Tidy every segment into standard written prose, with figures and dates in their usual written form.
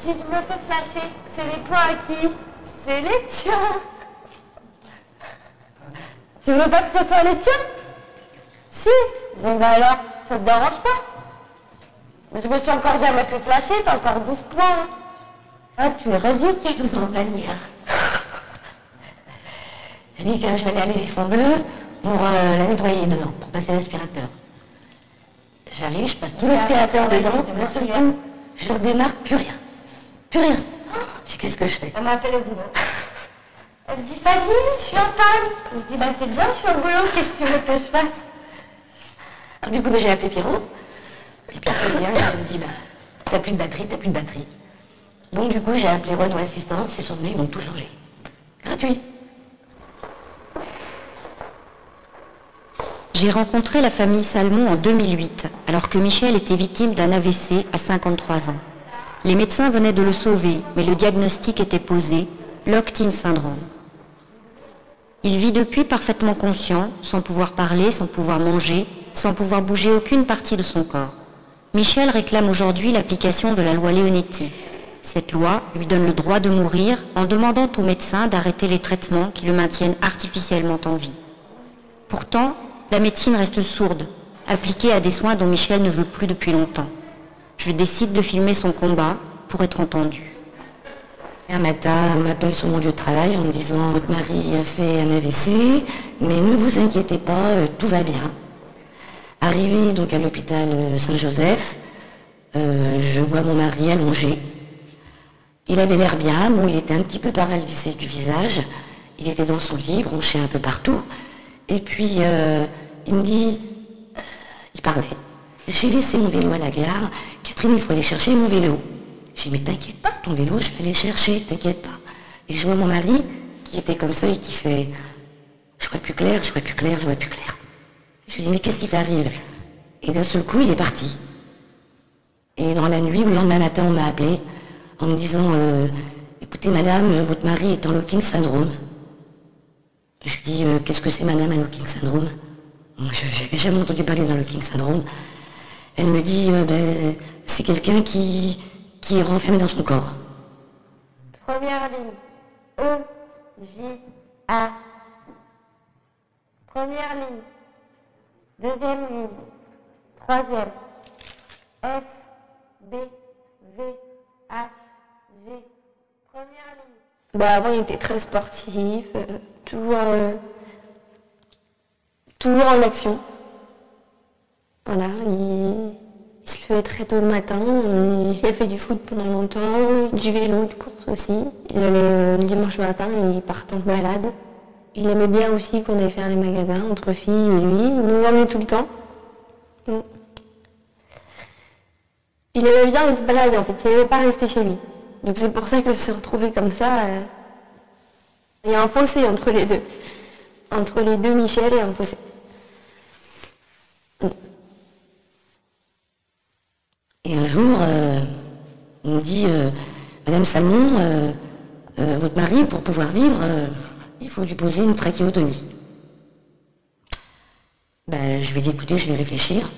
Si je me fais flasher, c'est les points à qui? C'est les tiens. Tu veux pas que ce soit les tiens? Si. Bon bah alors, ça te dérange pas? Mais je me suis encore jamais fait flasher, t'as encore 12 points. Hein. Ah, tu l'as pas dit? Je ne t'en pas dire. Je dis que je vais aller à l'éléphant bleu pour la nettoyer devant, pour passer l'aspirateur. J'arrive, je passe tout l'aspirateur dedans, d'un seul coup, je redémarre, plus rien. Plus rien. Je dis, qu'est-ce que je fais? Elle m'a appelé au boulot. Elle me dit, Fanny, je suis en panne. Je dis, bah c'est bien, je suis au boulot, qu'est-ce que tu veux que je fasse? Alors du coup, j'ai appelé Pierrot. Puis Pierrot vient, il me dit, bah, t'as plus de batterie, t'as plus de batterie. Donc du coup, j'ai appelé Renault Assistance, ils sont venus, ils m'ont tout changé. Gratuit. J'ai rencontré la famille Salmon en 2008, alors que Michel était victime d'un AVC à 53 ans. Les médecins venaient de le sauver, mais le diagnostic était posé, locked-in syndrome. Il vit depuis parfaitement conscient, sans pouvoir parler, sans pouvoir manger, sans pouvoir bouger aucune partie de son corps. Michel réclame aujourd'hui l'application de la loi Leonetti. Cette loi lui donne le droit de mourir en demandant aux médecins d'arrêter les traitements qui le maintiennent artificiellement en vie. Pourtant, la médecine reste sourde, appliquée à des soins dont Michel ne veut plus depuis longtemps. Je décide de filmer son combat pour être entendu. Un matin, on m'appelle sur mon lieu de travail en me disant « Votre mari a fait un AVC, mais ne vous inquiétez pas, tout va bien. » Arrivé donc à l'hôpital Saint-Joseph, je vois mon mari allongé. Il avait l'air bien, bon, il était un petit peu paralysé du visage, il était dans son lit, bronché un peu partout, et puis il me dit, il parlait, j'ai laissé mon vélo à la gare, Catherine, il faut aller chercher mon vélo. J'ai dit, mais t'inquiète pas, ton vélo, je vais aller chercher, t'inquiète pas. Et je vois mon mari qui était comme ça et qui fait, je vois plus clair, je vois plus clair, je vois plus clair. Je lui dis, mais qu'est-ce qui t'arrive? Et d'un seul coup, il est parti. Et dans la nuit, ou le lendemain matin, on m'a appelé en me disant, écoutez madame, votre mari est en lock-in syndrome. Je lui dis, qu'est-ce que c'est madame, un lock-in syndrome? Je n'avais jamais entendu parler d'un lock-in syndrome. Elle me dit, c'est quelqu'un qui est renfermé dans son corps. Première ligne. E, J, A. Première ligne. Deuxième ligne. Troisième. F, B, V, H, G. Première ligne. Avant, il était très sportif, toujours en action. Voilà, il se levait très tôt le matin, il a fait du foot pendant longtemps, du vélo, de course aussi. Il allait le dimanche matin, il partait en balade. Il aimait bien aussi qu'on aille faire les magasins entre filles et lui, il nous emmenait tout le temps. Il aimait bien aller se balader en fait, il n'aimait pas rester chez lui. Donc c'est pour ça que se retrouver comme ça, il y a un fossé entre les deux. Entre les deux Michel, il y a un fossé. Et un jour, on me dit, Madame Salmon, votre mari, pour pouvoir vivre, il faut lui poser une trachéotomie. Je lui ai dit, écoutez, je vais réfléchir.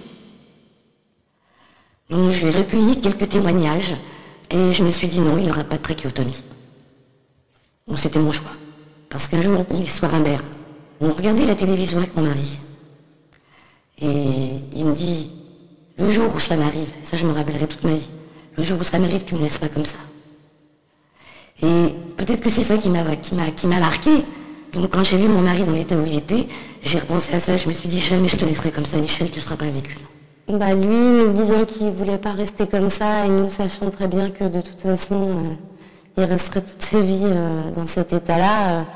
Donc je vais recueillir quelques témoignages et je me suis dit non, il n'aura pas de trachéotomie. Bon, c'était mon choix. Parce qu'un jour, il soit Rimbert. On regardait la télévision avec mon mari. Et il me dit, le jour où ça m'arrive, ça je me rappellerai toute ma vie, le jour où ça m'arrive, tu me laisses pas comme ça. Et peut-être que c'est ça qui m'a marqué. Donc quand j'ai vu mon mari dans l'état où il était, j'ai repensé à ça, je me suis dit, jamais je te laisserai comme ça, Michel, tu ne seras pas avec lui. Lui, nous disant qu'il ne voulait pas rester comme ça, et nous sachant très bien que de toute façon, il resterait toute sa vie dans cet état-là,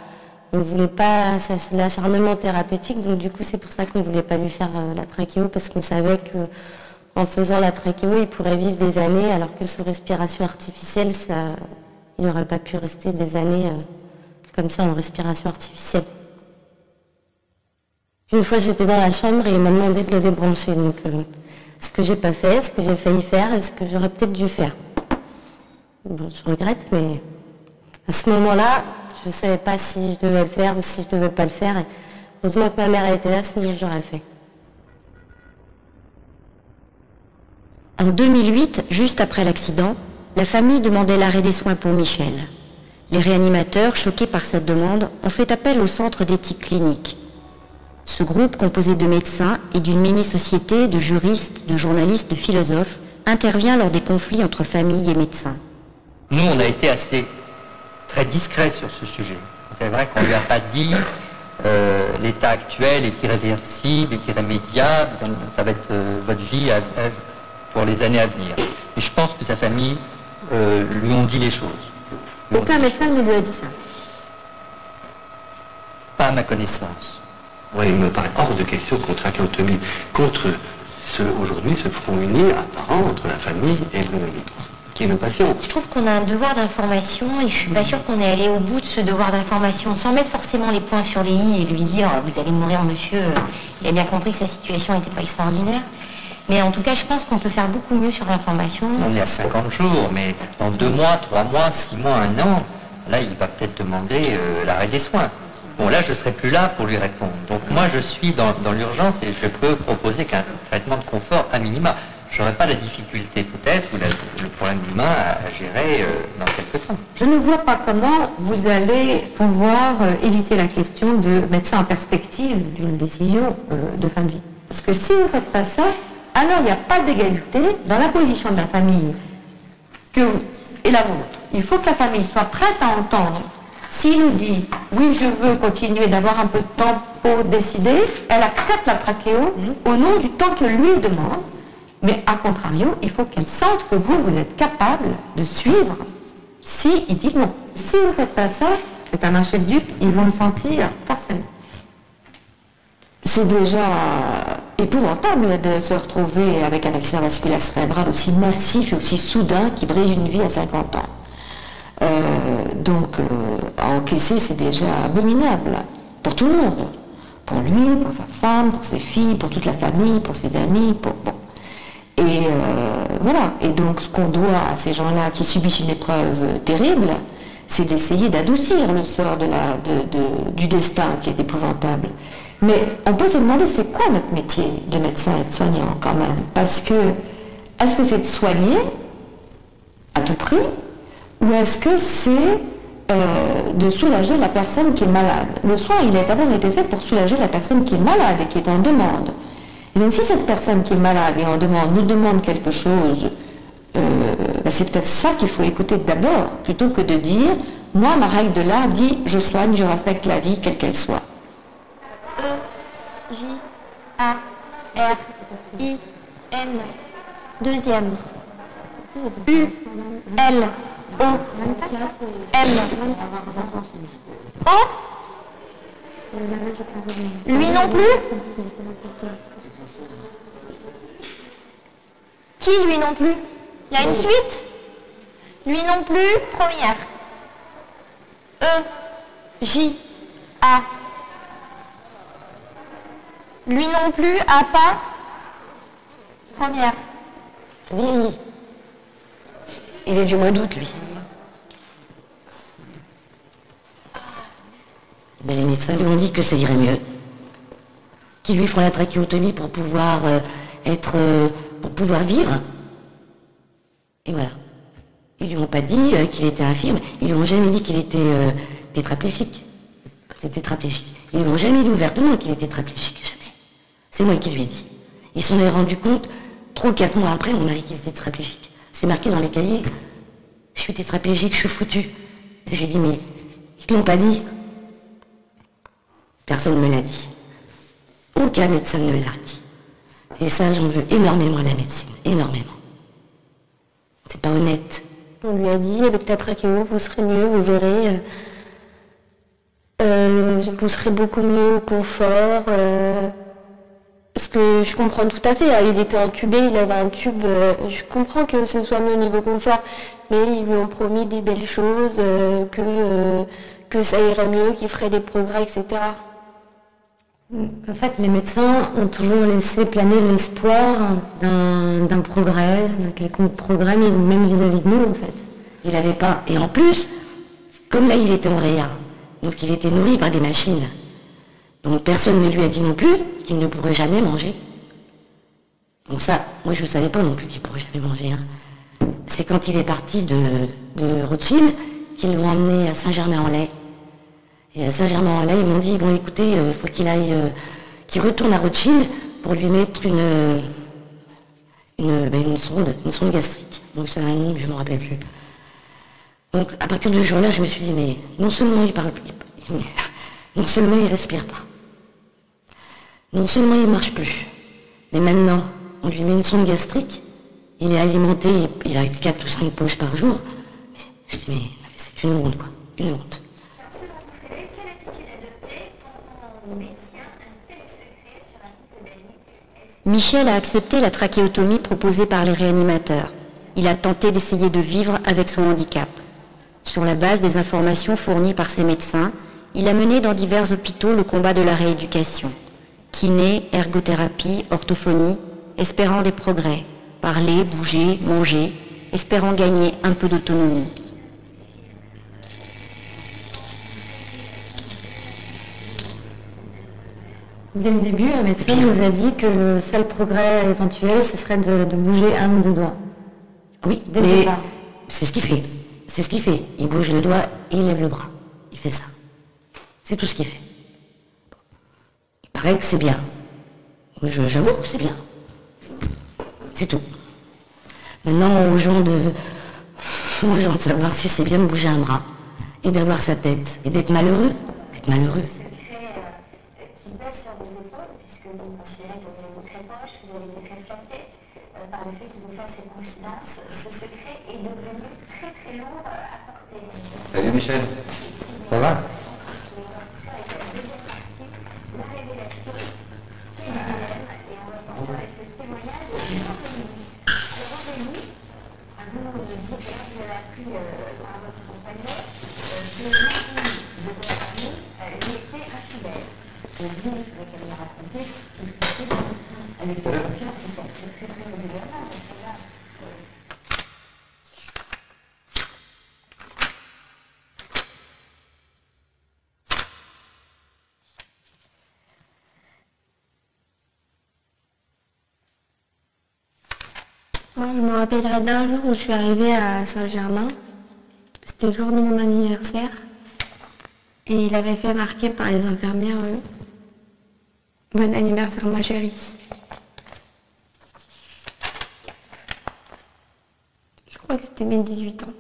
on ne voulait pas l'acharnement thérapeutique, donc du coup c'est pour ça qu'on ne voulait pas lui faire la trachéo, parce qu'on savait qu'en faisant la trachéo, il pourrait vivre des années, alors que sous respiration artificielle, il n'aurait pas pu rester des années comme ça en respiration artificielle. Une fois j'étais dans la chambre et il m'a demandé de le débrancher, donc ce que j'ai pas fait, ce que j'ai failli faire et ce que j'aurais peut-être dû faire. Bon, je regrette, mais à ce moment-là, je ne savais pas si je devais le faire ou si je ne devais pas le faire. Et heureusement que ma mère était là, sinon j'aurais fait. En 2008, juste après l'accident, La famille demandait l'arrêt des soins pour Michel. Les réanimateurs, choqués par cette demande, ont fait appel au Centre d'éthique clinique. Ce groupe, composé de médecins et d'une mini-société de juristes, de journalistes, de philosophes, intervient lors des conflits entre familles et médecins. Nous, on a été très discrets sur ce sujet. C'est vrai qu'on ne lui a pas dit l'état actuel est irréversible, est irrémédiable, ça va être votre vie pour les années à venir. Et je pense que sa famille lui ont dit les choses. Aucun médecin ne lui a dit ça. Pas à ma connaissance. Oui, il me paraît hors de question qu'on trachéotomie contre aujourd'hui ce front uni apparent entre la famille et le patient. Je trouve qu'on a un devoir d'information et je suis pas sûre qu'on est allé au bout de ce devoir d'information sans mettre forcément les points sur les i et lui dire vous allez mourir monsieur, il a bien compris que sa situation n'était pas extraordinaire. Mais en tout cas, je pense qu'on peut faire beaucoup mieux sur l'information. On est à 50 jours, mais dans 2 mois, 3 mois, 6 mois, 1 an, là, il va peut-être demander l'arrêt des soins. Bon, là, je ne serai plus là pour lui répondre. Donc, moi, je suis dans l'urgence et je peux proposer qu'un traitement de confort à minima. Je n'aurai pas la difficulté, peut-être, ou le problème humain à gérer dans quelques temps. Je ne vois pas comment vous allez pouvoir éviter la question de mettre ça en perspective d'une décision de fin de vie. Parce que si vous ne faites pas ça, alors il n'y a pas d'égalité dans la position de la famille et la vôtre. Il faut que la famille soit prête à entendre. S'il nous dit « oui, je veux continuer d'avoir un peu de temps pour décider », elle accepte la trachéo au nom du temps que lui demande. Mais à contrario, il faut qu'elle sente que vous êtes capable de suivre si il dit non. Si vous ne faites pas ça, c'est un marché de dupes, ils vont le sentir forcément. C'est déjà épouvantable de se retrouver avec un accident vasculaire cérébral aussi massif et aussi soudain qui brise une vie à 50 ans. Donc, à encaisser, c'est déjà abominable pour tout le monde. Pour lui, pour sa femme, pour ses filles, pour toute la famille, pour ses amis, Et voilà. Et donc, ce qu'on doit à ces gens-là qui subissent une épreuve terrible, c'est d'essayer d'adoucir le sort du destin qui est épouvantable. Mais on peut se demander c'est quoi notre métier de médecin et de soignant quand même. Parce que, est-ce que c'est de soigner à tout prix ou est-ce que c'est de soulager la personne qui est malade? Le soin, il a d'abord été fait pour soulager la personne qui est malade et qui est en demande. Et donc si cette personne qui est malade et en demande nous demande quelque chose, c'est peut-être ça qu'il faut écouter d'abord, plutôt que de dire moi ma règle de l'art dit je soigne, je respecte la vie quelle qu'elle soit. E, J, A, R, I, N, deuxième. U, L, O, M, O. Lui non plus? Qui lui non plus? Il y a une suite? Lui non plus, première. E, J, A. Lui non plus, A pas. Première. Vieilli. Il est du mois d'août, lui. Mais les médecins lui ont dit que ça irait mieux. Qu'ils lui font la trachéotomie pour pouvoir vivre. Et voilà. Ils lui ont pas dit qu'il était infirme. Ils lui ont jamais dit qu'il était tétraplégique. C'est tétraplégique. Ils lui ont jamais dit ouvertement qu'il était tétraplégique. Jamais. C'est moi qui lui ai dit. Ils s'en est rendu compte 3 ou 4 mois après, on m'a dit qu'il était tétraplégique. C'est marqué dans les cahiers. Je suis tétraplégique, je suis foutu. J'ai dit, mais ils ne l'ont pas dit. Personne ne me l'a dit. Aucun médecin ne l'a dit. Et ça, j'en veux énormément à la médecine. Énormément. C'est pas honnête. On lui a dit, avec la trachéo, vous serez mieux, vous verrez. Vous serez beaucoup mieux au confort. Ce que je comprends tout à fait. Il était entubé, il avait un tube. Je comprends que ce soit mieux au niveau confort. Mais ils lui ont promis des belles choses, que ça irait mieux, qu'il ferait des progrès, etc. En fait, les médecins ont toujours laissé planer l'espoir d'un progrès, d'un quelconque progrès, même vis-à-vis de nous, en fait. Il n'avait pas. Et en plus, comme là, il était en réa, donc il était nourri par des machines. Donc personne ne lui a dit non plus qu'il ne pourrait jamais manger. Donc ça, moi je ne savais pas non plus qu'il ne pourrait jamais manger. Hein. c'est quand il est parti de Rothschild qu'ils l'ont emmené à Saint-Germain-en-Laye. Et à Saint-Germain-en-Laye, ils m'ont dit, bon écoutez, il faut qu'il aille, qu'il retourne à Rothschild pour lui mettre une sonde gastrique. Donc c'est un nom que je ne me rappelle plus. Donc à partir de ce jour-là, je me suis dit, mais non seulement il parle, non seulement il respire pas, non seulement il marche plus, mais maintenant, on lui met une sonde gastrique, il est alimenté, il a 4 ou 5 poches par jour. Je dis, mais c'est une honte, quoi, une honte. Alors, selon vous, Frédéric, quelle attitude adopter quand on détient un tel secret sur un couple d'amis? Michel a accepté la trachéotomie proposée par les réanimateurs. Il a tenté d'essayer de vivre avec son handicap. Sur la base des informations fournies par ses médecins, il a mené dans divers hôpitaux le combat de la rééducation. Kiné, ergothérapie, orthophonie, espérant des progrès. Parler, bouger, manger, espérant gagner un peu d'autonomie. Dès le début, un médecin nous a dit que le seul progrès éventuel, ce serait de bouger un ou deux doigts. Oui, mais c'est ce qu'il fait. C'est ce qu'il fait. Il bouge le doigt et il lève le bras. Il fait ça. C'est tout ce qu'il fait. Il paraît que c'est bien. J'avoue que c'est bien. C'est tout. Maintenant, aux gens de savoir si c'est bien de bouger un bras et d'avoir sa tête et d'être malheureux. D'être malheureux. Qui pèse sur vos épaules, puisque vous considérez que vous avez très proche, vous avez été très flatté par le fait qu'il vous fasse ces coïncidences. Ce secret est devenu très très lourd à porter. Salut Michel, ça va? La révélation et on va penser avec le témoignage de Aurélie. Alors Aurélie, vous dites que vous avez appris par votre compagnon que l'amie de votre amie lui était infidèle. Lui, c'est vrai qu'elle m'a raconté tout ce qu'il fait avec son confiance, ils sont très très régulièrement. Moi, je me rappellerai d'un jour où je suis arrivée à Saint-Germain. C'était le jour de mon anniversaire. Et il avait fait marquer par les infirmières bon anniversaire, ma chérie. Je crois que c'était mes 18 ans.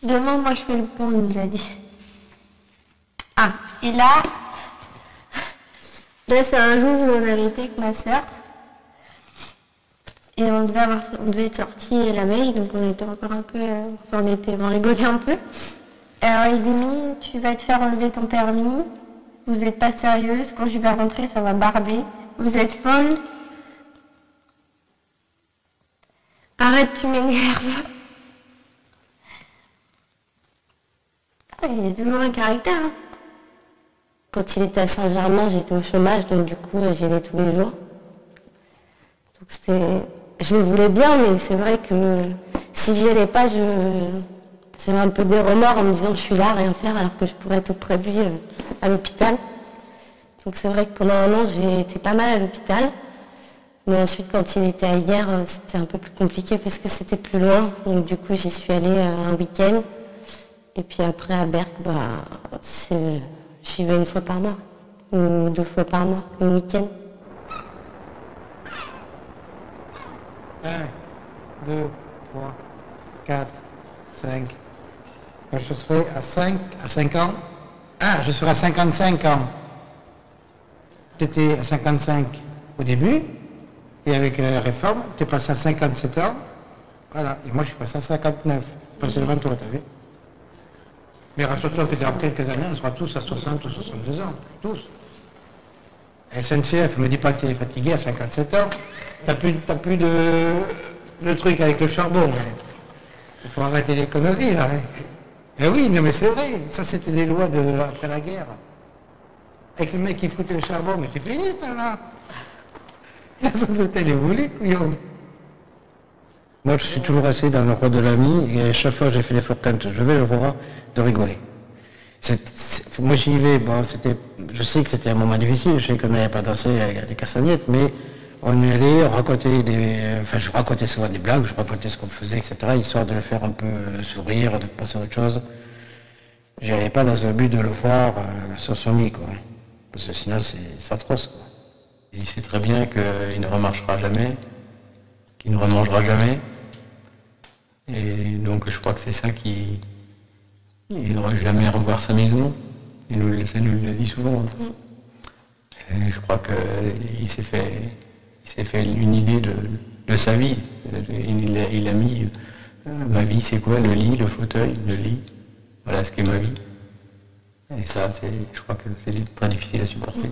Demain, moi, je fais le pont, il nous a dit. Ah, et là, c'est un jour où on avait été avec ma soeur. Et on devait être sortis la veille, donc on était encore un peu, on rigolait un peu. Alors il lui dit, tu vas te faire enlever ton permis, vous n'êtes pas sérieuse, quand je vais rentrer ça va barder, vous êtes folle. Arrête, tu m'énerves. Il y a toujours un caractère. Hein. Quand il était à Saint-Germain, j'étais au chômage, donc du coup j'y allais tous les jours. Donc je le voulais bien, mais c'est vrai que si j'y allais pas, j'avais un peu des remords en me disant que je suis là à rien faire alors que je pourrais être auprès de lui à l'hôpital. Donc c'est vrai que pendant un an, j'ai été pas mal à l'hôpital. Mais ensuite, quand il était à Hyères, c'était un peu plus compliqué parce que c'était plus loin. Donc du coup, j'y suis allée un week-end. Et puis après, à Berck, j'y vais une fois par mois. Ou 2 fois par mois, le week-end. 1, 2, 3, 4, 5. Quand je serai à 5 ans. Ah, je serai à 55 ans. Tu étais à 55 au début, et avec la réforme, tu es passé à 57 ans. Voilà, et moi je suis passé à 59. Passé devant toi, t'as vu? Mais rassure-toi que dans quelques années, on sera tous à 60 ou 62 ans. Tous. SNCF, ne me dis pas que tu es fatigué à 57 ans. T'as plus de truc avec le charbon. Il faut arrêter les conneries, là. Eh oui, non mais c'est vrai. Ça, c'était des lois après la guerre. Avec le mec qui foutait le charbon, mais c'est fini, ça, là. La société, elle évolue, couillon. Moi, je suis toujours resté dans le roi de l'ami, et à chaque fois, j'ai fait l'effort quand je vais le voir, de rigoler. moi j'y vais, bon, je sais que c'était un moment difficile, je sais qu'on n'avait pas dansé avec des castagnettes, mais on est allé raconter je racontais souvent des blagues, je racontais ce qu'on faisait, etc., histoire de le faire un peu sourire, de passer à autre chose. Je n'allais pas dans un but de le voir sur son lit, quoi. Parce que sinon c'est atroce, quoi. Il sait très bien qu'il ne remarchera jamais, qu'il ne remangera jamais. Et donc je crois que c'est ça qui... Il n'aurait jamais à revoir sa maison. Il nous l'a dit souvent. Et je crois qu'il s'est fait une idée de sa vie. Il a mis ma vie, c'est quoi? Le lit, le fauteuil, le lit. Voilà ce qu'est ma vie. Et ça, je crois que c'est très difficile à supporter.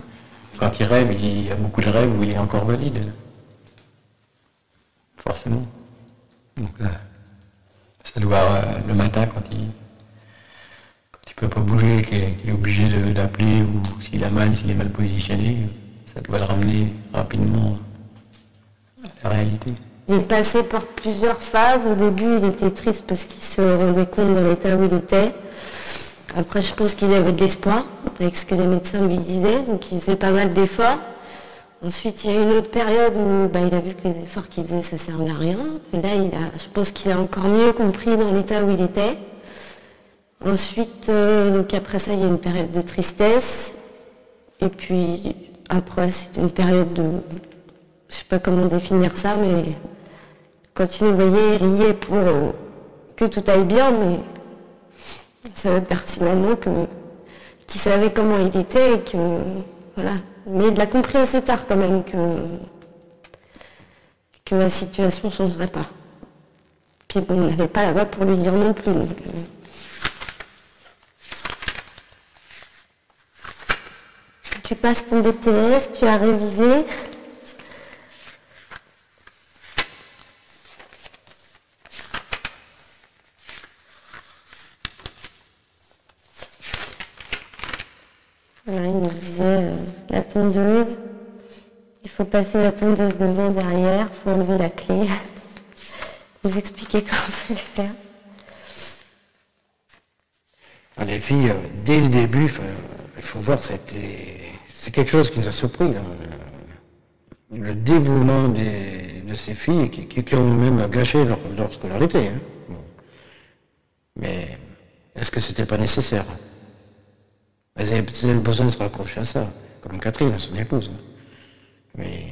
Quand il rêve, il y a beaucoup de rêves où il est encore valide. Forcément. Donc, ça doit, le matin, quand il peut pas bouger, qu'il est obligé d'appeler, ou s'il a mal, s'il est mal positionné, ça doit le ramener rapidement à la réalité. Il est passé par plusieurs phases. Au début, il était triste parce qu'il se rendait compte de l'état où il était. Après, je pense qu'il avait de l'espoir avec ce que les médecins lui disaient, donc il faisait pas mal d'efforts. Ensuite, il y a eu une autre période où il a vu que les efforts qu'il faisait, ça servait à rien. Et là, je pense qu'il a encore mieux compris dans l'état où il était. Ensuite, donc après ça, il y a une période de tristesse. Et puis après, c'était une période de... Je sais pas comment définir ça, mais quand tu nous voyais, il riait pour que tout aille bien, mais il savait pertinemment qu'il savait comment il était et que... Voilà. Mais il a compris assez tard quand même que la situation ne changerait pas. Puis bon, on n'allait pas là-bas pour lui dire non plus. Donc, tu passes ton BTS, tu as révisé. Voilà, il nous disait la tondeuse, il faut passer la tondeuse devant, derrière, il faut enlever la clé. Il nous expliquer comment on fait le faire. Les filles, dès le début, il faut voir, c'est quelque chose qui nous a surpris, là. Le dévouement de ces filles qui ont même gâché leur scolarité. Hein. Bon. Mais est-ce que c'était pas nécessaire? Elles avaient peut-être besoin de se raccrocher à ça, comme Catherine, son épouse. Mais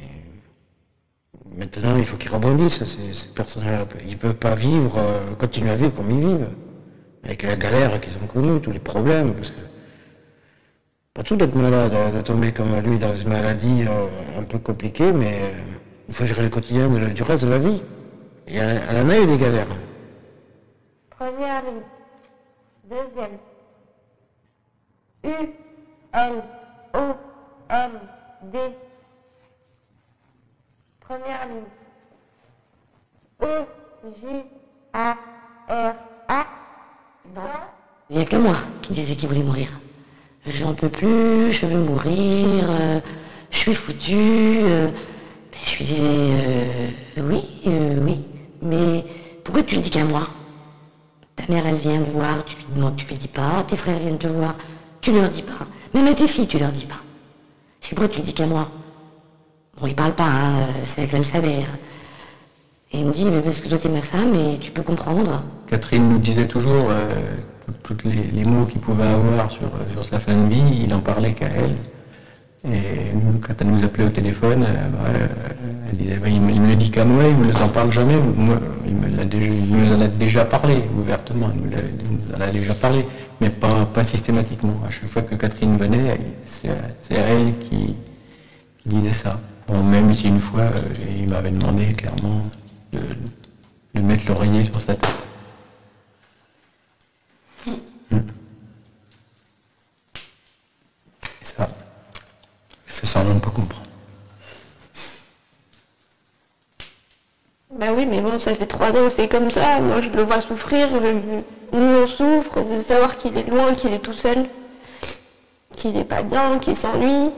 maintenant, il faut qu'ils rebondissent, ces personnes-là. Ils ne peuvent pas vivre, continuer à vivre comme ils vivent, avec la galère qu'ils ont connue, tous les problèmes, parce que pas tout d'être malade, de tomber comme lui dans une maladie un peu compliquée, mais il faut gérer le quotidien du reste de la vie. Et elle en a eu des galères. Première ligne. Deuxième. U, L, O, M, D. Première ligne. E, J, A, R, A. Il n'y a que moi qui disais qu'il voulait mourir. J'en peux plus, je veux mourir, je suis foutu. Je lui disais, oui, mais pourquoi tu le dis qu'à moi? Ta mère, elle vient te voir, tu lui dis pas, tes frères viennent te voir, tu leur dis pas. Même à tes filles, tu leur dis pas. Je sais pourquoi tu le dis qu'à moi. Bon, il parle pas, hein, c'est avec l'alphabet. Hein. Et il me dit, mais parce que toi t'es ma femme et tu peux comprendre. Catherine nous disait toujours tous les mots qu'il pouvait avoir sur sa fin de vie, il en parlait qu'à elle. Et nous, quand elle nous appelait au téléphone, elle disait, il me le dit qu'à moi, il ne nous en parle jamais. Moi, il nous en a déjà parlé ouvertement, il nous en a déjà parlé, mais pas systématiquement. À chaque fois que Catherine venait, c'est elle qui disait ça. Bon, même si une fois, il m'avait demandé clairement de mettre l'oreiller sur sa tête. Et ça, je fais semblant de ne pas comprendre. Ben oui, mais bon, ça fait 3 ans, c'est comme ça. Moi, je le vois souffrir. Nous, on souffre de savoir qu'il est loin, qu'il est tout seul, qu'il n'est pas bien, qu'il s'ennuie,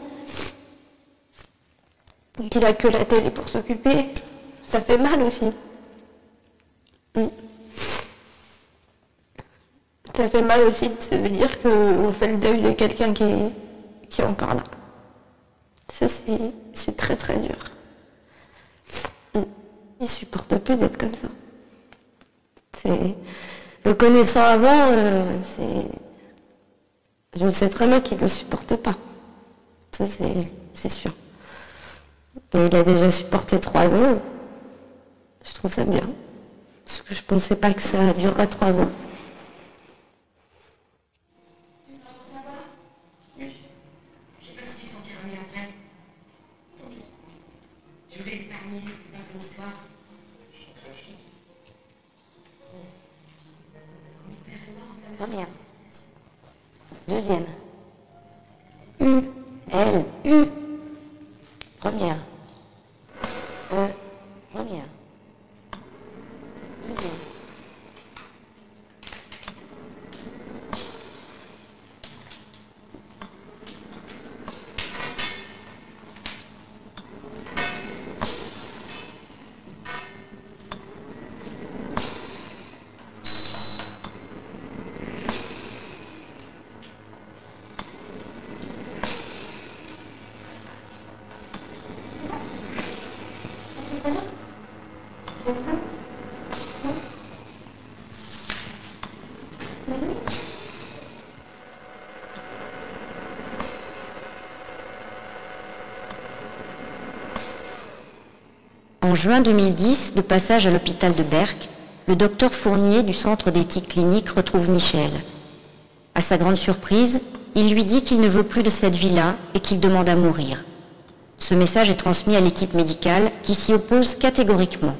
qu'il a que la télé pour s'occuper. Ça fait mal aussi. Ça fait mal aussi de se dire qu'on fait le deuil de quelqu'un qui est encore là. Ça, c'est très très dur. Il supporte plus d'être comme ça. Le connaissant avant, je sais très bien qu'il ne le supporte pas. Ça, c'est sûr. Mais il a déjà supporté 3 ans. Je trouve ça bien. Parce que je ne pensais pas que ça durerait 3 ans. Oui. Je sais pas si tu te sentiras mieux après. Tant pis. Je voulais t'épargner, c'est pas ton histoire. Première. Deuxième. U. L. U. Première. E. Première. Deuxième. En juin 2010, de passage à l'hôpital de Berck, le docteur Fournier du centre d'éthique clinique retrouve Michel. À sa grande surprise, il lui dit qu'il ne veut plus de cette vie-là et qu'il demande à mourir. Ce message est transmis à l'équipe médicale qui s'y oppose catégoriquement.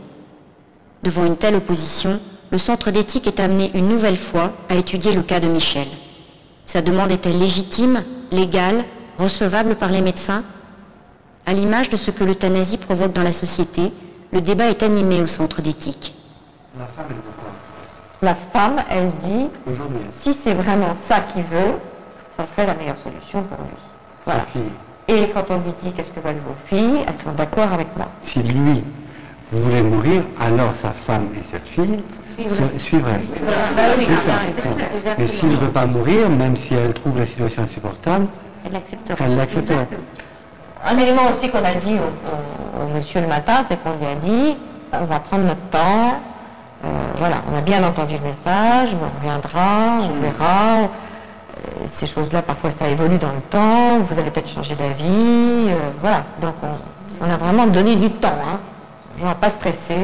Devant une telle opposition, le centre d'éthique est amené une nouvelle fois à étudier le cas de Michel. Sa demande est-elle légitime, légale, recevable par les médecins ? À l'image de ce que l'euthanasie provoque dans la société, le débat est animé au centre d'éthique. La femme, elle veut quoi? La femme, elle dit, Aujourd'hui. si c'est vraiment ça qu'il veut, ça serait la meilleure solution pour lui. Voilà. Et quand on lui dit qu'est-ce que veulent vos filles, elles sont d'accord avec moi. Si lui voulait mourir, alors sa femme et sa fille suivraient. C'est ça. Mais s'il ne veut pas mourir, même si elle trouve la situation insupportable, elle l'accepterait. Elle l'accepterait. Un élément aussi qu'on a dit au monsieur le matin, c'est qu'on lui a dit, on va prendre notre temps, voilà, on a bien entendu le message, on reviendra, on verra. Ces choses-là, parfois, ça évolue dans le temps, vous allez peut-être changer d'avis, voilà. Donc, on a vraiment donné du temps, hein. On ne va pas se presser.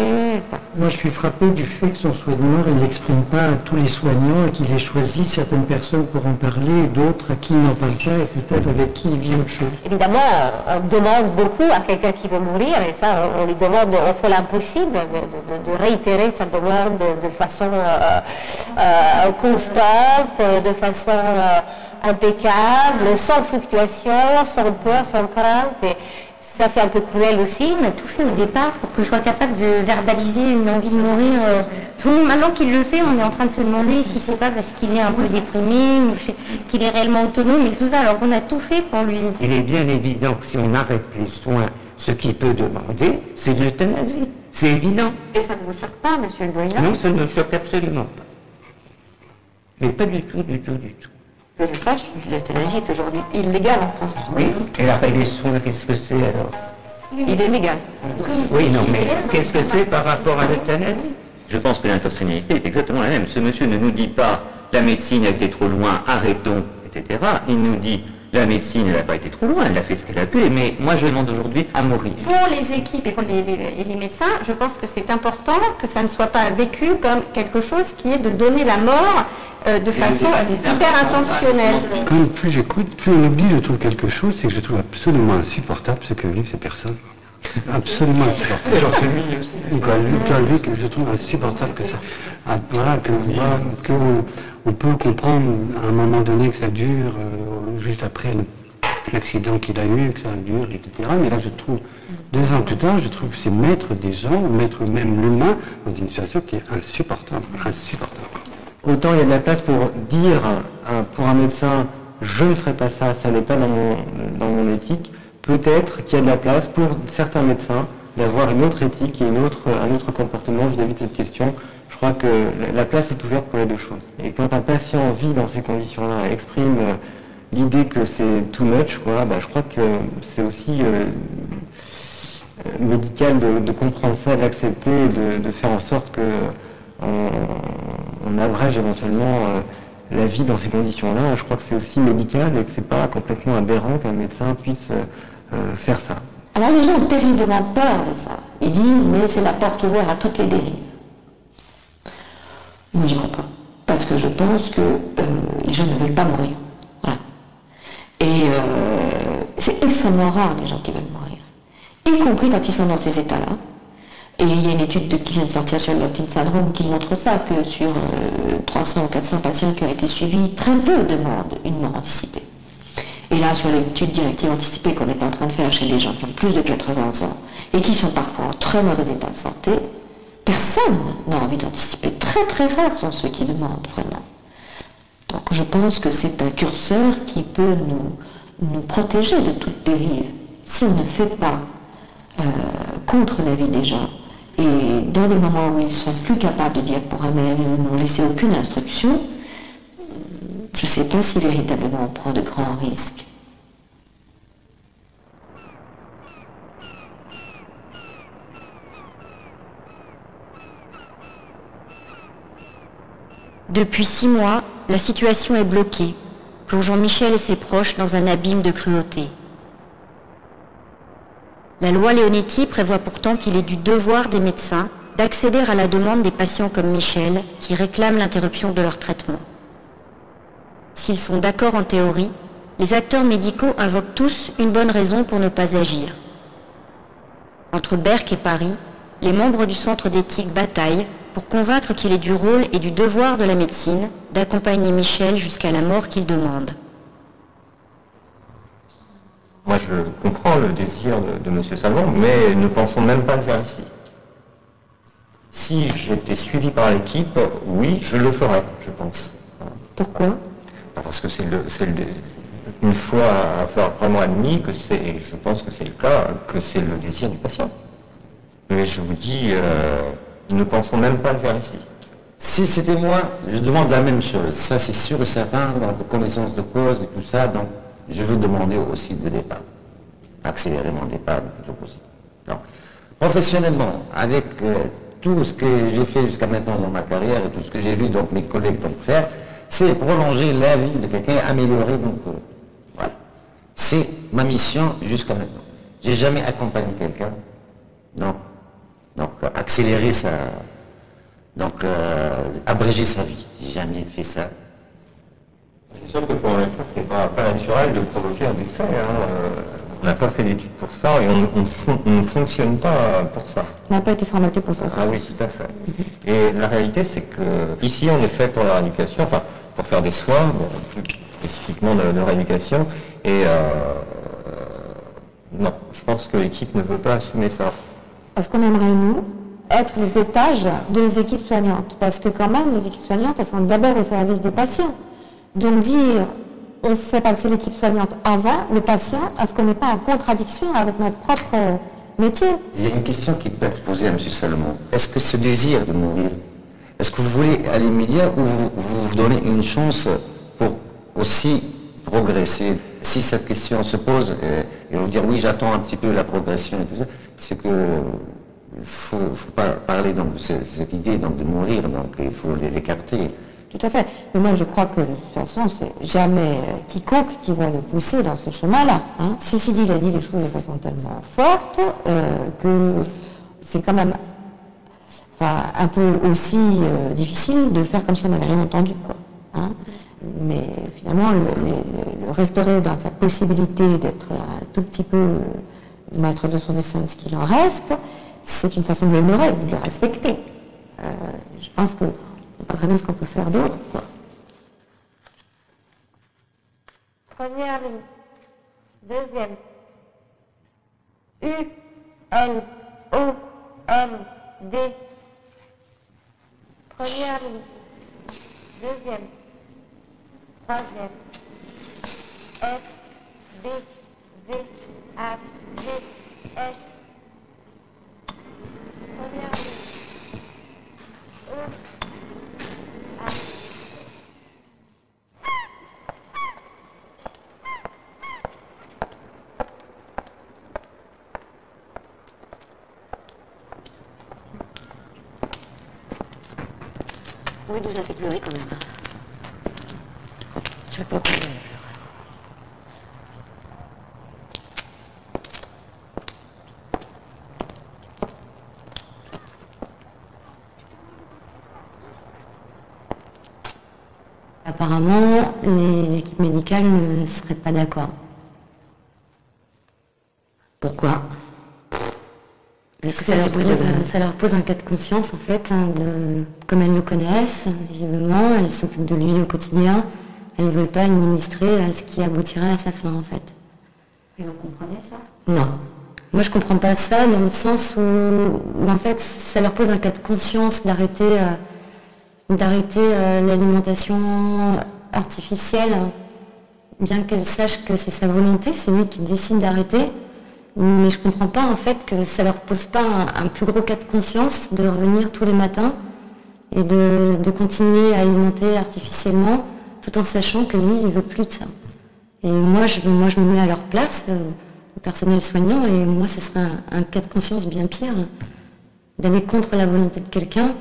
Ça. Moi, je suis frappé du fait que son souhait de mort, il ne l'exprime pas à tous les soignants et qu'il ait choisi certaines personnes pour en parler et d'autres à qui il n'en parle pas et peut-être avec qui il vit autre chose. Évidemment, on demande beaucoup à quelqu'un qui veut mourir et ça, on lui demande, on fait l'impossible de réitérer sa demande de façon constante, de façon impeccable, sans fluctuation, sans peur, sans crainte. Et ça, c'est un peu cruel aussi. On a tout fait au départ pour qu'il soit capable de verbaliser une envie de mourir. Tout le monde, maintenant qu'il le fait, on est en train de se demander si c'est pas parce qu'il est un peu déprimé ou qu'il est réellement autonome et tout ça, alors qu'on a tout fait pour lui. Il est bien évident que si on arrête les soins, ce qu'il peut demander, c'est de l'euthanasie. C'est évident. Et ça ne vous choque pas, monsieur le doyen? Non, ça ne me choque absolument pas. Mais pas du tout, du tout, du tout. Que je sache, l'euthanasie est aujourd'hui illégale en France. Oui, et l'arrêt des soins, qu'est-ce que c'est alors? Il est légal. Oui, non, mais qu'est-ce que c'est par rapport à l'euthanasie? Je pense que l'intentionnalité est exactement la même. Ce monsieur ne nous dit pas la médecine a été trop loin, arrêtons, etc. Il nous dit la médecine, elle n'a pas été trop loin, elle a fait ce qu'elle a pu, mais moi je demande aujourd'hui à mourir. Pour les équipes et pour les médecins, je pense que c'est important que ça ne soit pas vécu comme quelque chose qui est de donner la mort de façon hyper intentionnelle. Plus j'écoute, plus on oublie, je trouve quelque chose, c'est que je trouve absolument insupportable ce que vivent ces personnes. Absolument insupportable. Et j'en fais mille aussi. Je trouve insupportable que ça. Voilà, on peut comprendre à un moment donné que ça dure, juste après l'accident qu'il a eu, que ça dure, etc. Mais là, je trouve, 2 ans plus tard, je trouve que c'est mettre des gens, mettre même l'humain dans une situation qui est insupportable. Insupportable. Autant il y a de la place pour dire, pour un médecin, je ne ferai pas ça, ça n'est pas dans mon éthique. Peut-être qu'il y a de la place pour certains médecins d'avoir une autre éthique et un autre comportement vis-à-vis de cette question. Je crois que la place est ouverte pour les deux choses. Et quand un patient vit dans ces conditions-là, exprime l'idée que c'est too much, quoi, je crois que c'est aussi médical de comprendre ça, d'accepter, de faire en sorte que on abrège éventuellement la vie dans ces conditions-là. Je crois que c'est aussi médical et que c'est pas complètement aberrant qu'un médecin puisse faire ça. Alors les gens ont terriblement peur de ça. Ils disent mais c'est la porte ouverte à toutes les dérives. Moi je ne crois pas. Parce que je pense que les gens ne veulent pas mourir. Voilà. Et c'est extrêmement rare les gens qui veulent mourir. Y compris quand ils sont dans ces états-là. Et il y a une étude qui vient de sortir sur le Locked-in syndrome qui montre ça, que sur 300 ou 400 patients qui ont été suivis, très peu demandent une mort anticipée. Et là, sur l'étude directive anticipée qu'on est en train de faire chez des gens qui ont plus de 80 ans et qui sont parfois en très mauvais état de santé, personne n'a envie d'anticiper. Très très rares sont ceux qui demandent vraiment. Donc je pense que c'est un curseur qui peut nous protéger de toute dérive. Si on ne fait pas contre la vie des gens, et dans des moments où ils sont plus capables de dire pour eux-mêmes, ne laisser aucune instruction, je ne sais pas si véritablement on prend de grands risques. Depuis 6 mois, la situation est bloquée, plongeant Michel et ses proches dans un abîme de cruauté. La loi Leonetti prévoit pourtant qu'il est du devoir des médecins d'accéder à la demande des patients comme Michel qui réclament l'interruption de leur traitement. S'ils sont d'accord en théorie, les acteurs médicaux invoquent tous une bonne raison pour ne pas agir. Entre Berck et Paris, les membres du centre d'éthique bataillent pour convaincre qu'il est du rôle et du devoir de la médecine d'accompagner Michel jusqu'à la mort qu'il demande. Moi, je comprends le désir de M. Salmon, mais ne pensons même pas le faire ici. Si j'étais suivi par l'équipe, oui, je le ferais, je pense. Pourquoi? Parce que une fois avoir vraiment admis que c'est, et je pense que c'est le cas, que c'est le désir du patient. Mais je vous dis, ne pensons même pas le faire ici. Si c'était moi, je demande la même chose. Ça, c'est sûr et certain, donc connaissance de cause et tout ça, donc je veux demander aussi de départ. Accélérer mon départ le plus tôt possible. Donc, professionnellement, avec tout ce que j'ai fait jusqu'à maintenant dans ma carrière et tout ce que j'ai vu donc mes collègues donc faire, c'est prolonger la vie de quelqu'un, améliorer. Donc, voilà. C'est ma mission jusqu'à maintenant. J'ai jamais accompagné quelqu'un. Donc accélérer sa... Donc, abréger sa vie. J'ai jamais fait ça. C'est sûr que pour l'instant, c'est pas naturel de provoquer un décès. On n'a pas fait d'études pour ça et on ne fonctionne pas pour ça. On n'a pas été formaté pour ça. Ah oui, tout à fait. Et la réalité, c'est que ici, on est fait pour la rééducation, enfin, pour faire des soins, bon, plus spécifiquement de rééducation. Et non, je pense que l'équipe ne peut pas assumer ça. Parce qu'on aimerait, nous, être les étages des équipes soignantes. Parce que quand même, les équipes soignantes, elles sont d'abord au service des patients. Donc dire, on fait passer l'équipe soignante avant le patient, est-ce qu'on n'est pas en contradiction avec notre propre métier? Il y a une question qui peut être posée à M. Salomon. Est-ce que ce désir de mourir, est-ce que vous voulez aller immédiat ou vous donnez une chance pour aussi progresser? Si cette question se pose, et vous dire oui, j'attends un petit peu la progression et tout ça, c'est que il faut pas parler donc de cette idée donc de mourir, donc il faut l'écarter. Tout à fait. Mais moi, je crois que de toute façon, c'est jamais quiconque qui va le pousser dans ce chemin-là. Hein. Ceci dit, il a dit des choses de façon tellement forte que c'est quand même un peu aussi difficile de le faire comme si on n'avait rien entendu, quoi. Hein. Mais finalement, le restaurer dans sa possibilité d'être un tout petit peu maître de son destin, de ce qu'il en reste, c'est une façon de l'honorer, de le respecter. Je pense que pas très bien ce qu'on peut faire d'autre, quoi. Première ligne. Deuxième. U, L, O, M, D. Première ligne. Deuxième. Troisième. F, D, V, H, G, S. Première ligne. E, Oui, nous a fait pleurer quand même. Chaque fois qu'on pleure. Apparemment, les équipes médicales ne seraient pas d'accord. Pourquoi? Parce que ça leur pose un cas de conscience, en fait, hein, comme elles le connaissent, visiblement, elles s'occupent de lui au quotidien, elles ne veulent pas administrer à ce qui aboutirait à sa fin, en fait. Et vous comprenez ça? Non. Moi, je comprends pas ça dans le sens où en fait, ça leur pose un cas de conscience d'arrêter l'alimentation artificielle, bien qu'elle sache que c'est sa volonté, c'est lui qui décide d'arrêter. Mais je comprends pas en fait que ça leur pose pas un plus gros cas de conscience de revenir tous les matins et de continuer à alimenter artificiellement tout en sachant que lui, il veut plus de ça. Et moi, je me mets à leur place, le personnel soignant, et moi, ce serait un cas de conscience bien pire, d'aller contre la volonté de quelqu'un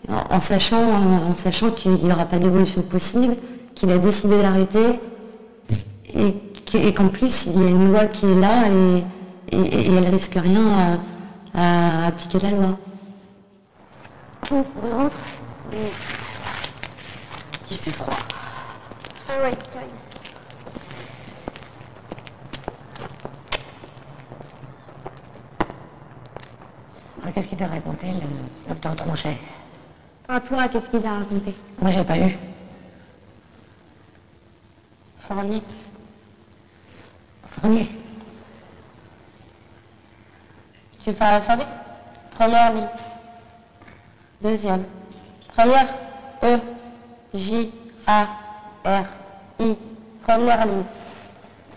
en sachant qu'il n'y aura pas d'évolution possible, qu'il a décidé d'arrêter et qu'en plus, il y a une loi qui est là et elle risque rien à appliquer la loi. On rentre. Il fait froid. Ah ouais, Qu'est-ce qu'il t'a raconté, le docteur Tronchet? Ah, toi, qu'est-ce qu'il a raconté? Moi, j'ai pas eu. Fournier. Fournier. Tu fais l'alphabet? Première ligne. Deuxième. Première, E, J, A, R, I. Première ligne.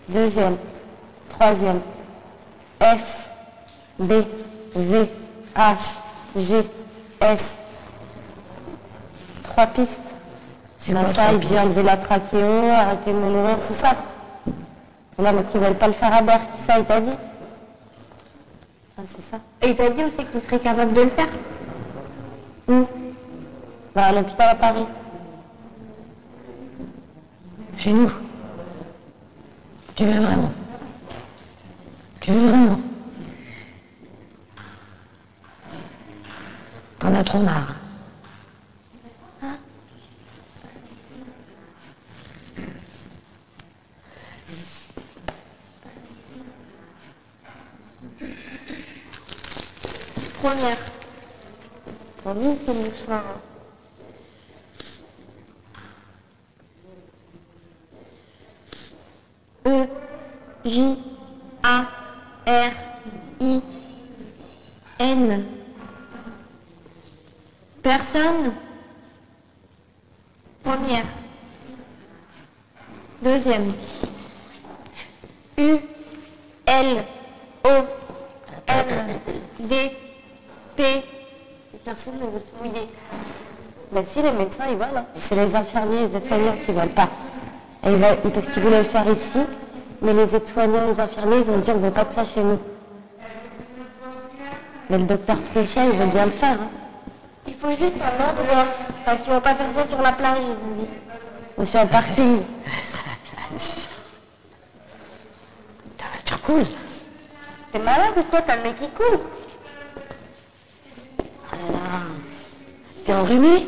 Deuxième. Troisième. F, B, V, H, G, S. 3 pistes. C'est là, quoi, ça, 3 il dit pistes? enlever la trachéo, arrêter de me nourrir, c'est ça. Là, mais qui veulent pas le faire à Berck, ça, il t'a dit? Ah, c'est ça. Et il t'a dit aussi qu'il serait capable de le faire? Où? Dans un hôpital à Paris. Chez nous. Tu veux vraiment? Tu veux vraiment? T'en as trop marre. Première. On dit c'est mouchoir. E, J, A, R, I, N. Personne. Première. Deuxième. U, L, O, M, D, P. Personne ne veut se mouiller. Ben si, les médecins, ils veulent. Hein. C'est les infirmiers, les aides-soignants qui ne veulent pas. Et parce qu'ils voulaient le faire ici, mais les aides-soignants, les infirmiers, ils ont dit on ne veut pas de ça chez nous. Mais le docteur Tronchet, il veut bien le faire. Hein. Il faut juste un endroit. Parce qu'ils ne vont pas faire ça sur la plage, ils ont dit. Ou sur un parking. Sur la plage. Ta voiture coule. T'es malade ou quoi? T'as le mec qui coule. Oh là là. T'es enrhumé?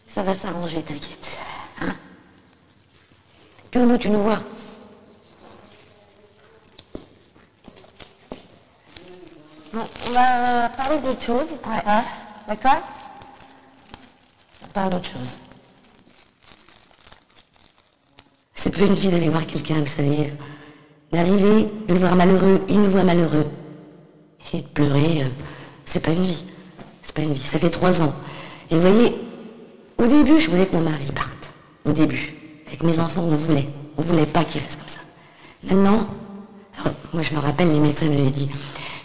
Ça va s'arranger, t'inquiète. Hein? Puis où tu nous vois? Bon, on va parler d'autre chose. Ouais. Hein? D'accord? On parle d'autre chose. C'est pas une vie d'aller voir quelqu'un, vous savez. D'arriver, de le voir malheureux, il nous voit malheureux. Et de pleurer, c'est pas une vie. C'est pas une vie. Ça fait 3 ans. Et vous voyez, au début, je voulais que mon mari parte. Au début. Avec mes enfants, on voulait. On voulait pas qu'il reste comme ça. Maintenant, alors, moi je me rappelle, les médecins m'avaient dit,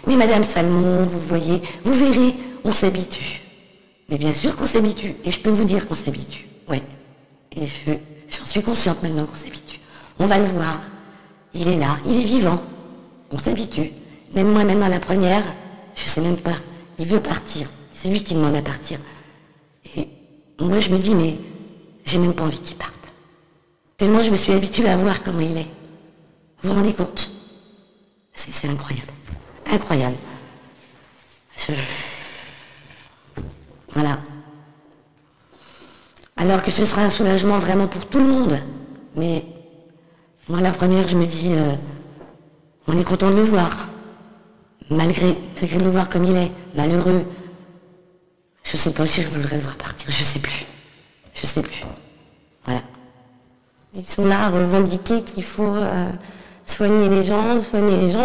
mais Madame Salmon, vous voyez, vous verrez, on s'habitue. Mais bien sûr qu'on s'habitue. Et je peux vous dire qu'on s'habitue. Ouais. Et j'en suis consciente maintenant qu'on s'habitue. On va le voir. Il est là, il est vivant. On s'habitue. Même moi, même à la première, je sais même pas. Il veut partir. C'est lui qui demande à partir. Et moi, je me dis, mais j'ai même pas envie qu'il parte. Tellement je me suis habituée à voir comment il est. Vous vous rendez compte? C'est incroyable. Incroyable. Voilà. Alors que ce sera un soulagement vraiment pour tout le monde. Mais moi, la première, je me dis, on est content de le voir. Malgré de le voir comme il est, malheureux. Je sais pas si je voudrais le voir partir, je sais plus. Je sais plus. Voilà. Ils sont là à revendiquer qu'il faut soigner les gens,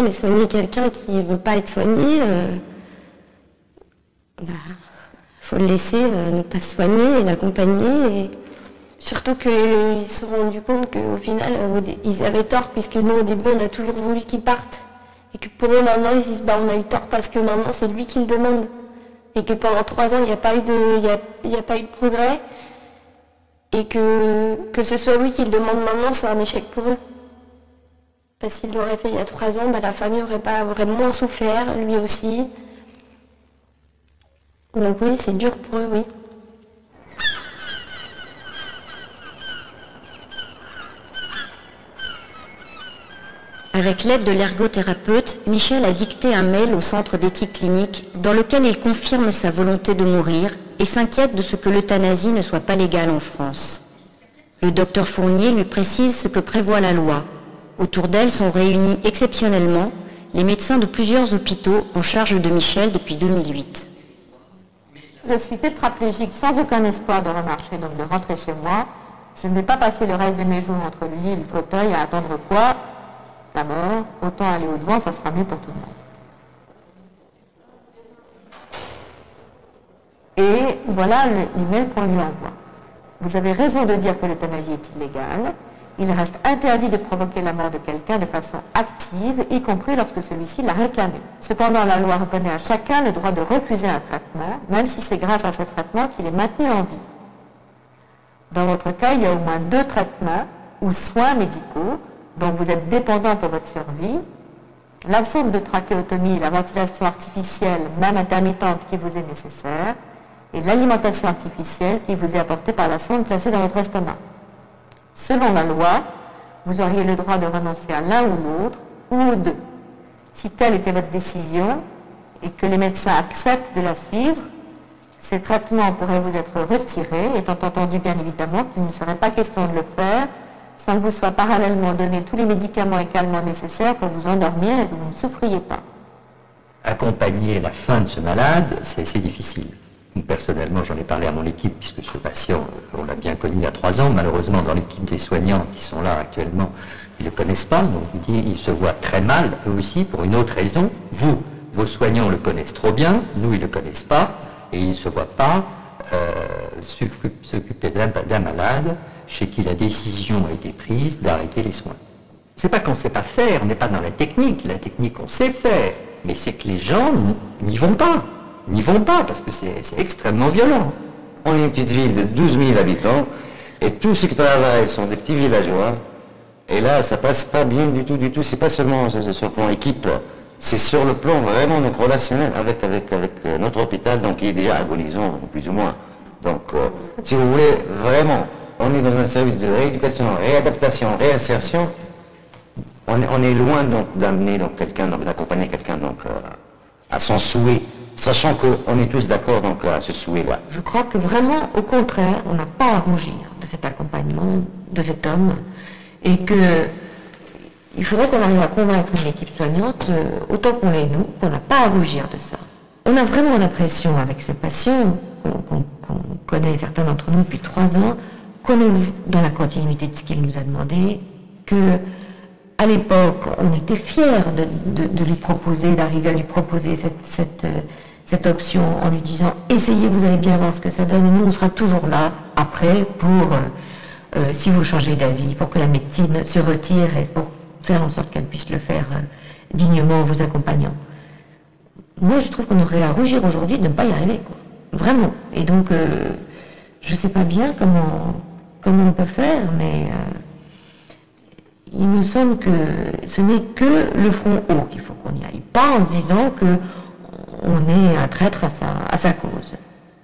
mais soigner quelqu'un qui ne veut pas être soigné, faut le laisser ne pas se soigner et l'accompagner. Et... Surtout qu'ils se sont rendus compte qu'au final, ils avaient tort, puisque nous, au début, on a toujours voulu qu'ils partent. Et que pour eux, maintenant, ils se disent, on a eu tort parce que maintenant, c'est lui qui le demande. Et que pendant 3 ans, il n'y a pas eu de progrès. Et que ce soit lui qui le demande maintenant, c'est un échec pour eux. Parce qu'il l'aurait fait il y a 3 ans, la famille aurait moins souffert, lui aussi. Donc oui, c'est dur pour eux, oui. Avec l'aide de l'ergothérapeute, Michel a dicté un mail au centre d'éthique clinique dans lequel il confirme sa volonté de mourir et s'inquiète de ce que l'euthanasie ne soit pas légale en France. Le docteur Fournier lui précise ce que prévoit la loi. Autour d'elle sont réunis exceptionnellement les médecins de plusieurs hôpitaux en charge de Michel depuis 2008. Je suis tétraplégique sans aucun espoir de remarcher, donc de rentrer chez moi. Je ne vais pas passer le reste de mes jours entre lui et le fauteuil à attendre quoi? La mort. Autant aller au-devant, ça sera mieux pour tout le monde. Et voilà l'email qu'on lui envoie. Vous avez raison de dire que l'euthanasie est illégale. Il reste interdit de provoquer la mort de quelqu'un de façon active, y compris lorsque celui-ci l'a réclamé. Cependant, la loi reconnaît à chacun le droit de refuser un traitement, même si c'est grâce à ce traitement qu'il est maintenu en vie. Dans votre cas, il y a au moins 2 traitements ou soins médicaux dont vous êtes dépendant pour votre survie. La sonde de trachéotomie, la ventilation artificielle, même intermittente, qui vous est nécessaire, et l'alimentation artificielle qui vous est apportée par la sonde placée dans votre estomac. Selon la loi, vous auriez le droit de renoncer à l'un ou l'autre, ou aux 2. Si telle était votre décision, et que les médecins acceptent de la suivre, ces traitements pourraient vous être retirés, étant entendu bien évidemment qu'il ne serait pas question de le faire, sans que vous soient parallèlement donnés tous les médicaments et calmants nécessaires pour vous endormir et que vous ne souffriez pas. Accompagner la fin de ce malade, c'est difficile. Personnellement, j'en ai parlé à mon équipe, puisque ce patient, on l'a bien connu il y a 3 ans. Malheureusement, dans l'équipe des soignants qui sont là actuellement, ils ne le connaissent pas. Donc, ils se voient très mal, eux aussi, pour une autre raison. Vous, vos soignants le connaissent trop bien, nous, ils ne le connaissent pas, et ils ne se voient pas s'occuper d'un malade chez qui la décision a été prise d'arrêter les soins. C'est pas qu'on ne sait pas faire, on n'est pas dans la technique on sait faire, mais c'est que les gens n'y vont pas. N'y vont pas parce que c'est extrêmement violent. On est une petite ville de 12 000 habitants et tous ceux qui travaillent sont des petits villageois. Et là, ça passe pas bien du tout. C'est pas seulement sur le plan équipe, c'est sur le plan vraiment donc, relationnel avec notre hôpital, donc qui est déjà agonisant, plus ou moins. Donc, si vous voulez, vraiment, on est dans un service de rééducation, réadaptation, réinsertion. On est loin donc d'amener donc quelqu'un, d'accompagner quelqu'un donc à son souhait. Sachant qu'on est tous d'accord donc à ce souhait-là. Je crois que vraiment, au contraire, on n'a pas à rougir de cet accompagnement, de cet homme, et qu'il faudrait qu'on arrive à convaincre une équipe soignante, autant qu'on l'est nous, qu'on n'a pas à rougir de ça. On a vraiment l'impression avec ce patient, qu'on connaît certains d'entre nous depuis 3 ans, qu'on est dans la continuité de ce qu'il nous a demandé, que à l'époque, on était fiers de lui proposer, d'arriver à lui proposer cette option en lui disant « Essayez, vous allez bien voir ce que ça donne, et nous, on sera toujours là, après, pour, si vous changez d'avis, pour que la médecine se retire et pour faire en sorte qu'elle puisse le faire dignement en vous accompagnant. » Moi, je trouve qu'on aurait à rougir aujourd'hui de ne pas y arriver, quoi. Vraiment. Et donc, je ne sais pas bien comment on peut faire, mais il me semble que ce n'est que le front haut qu'il faut qu'on y aille, pas en se disant qu'on est un traître à sa cause.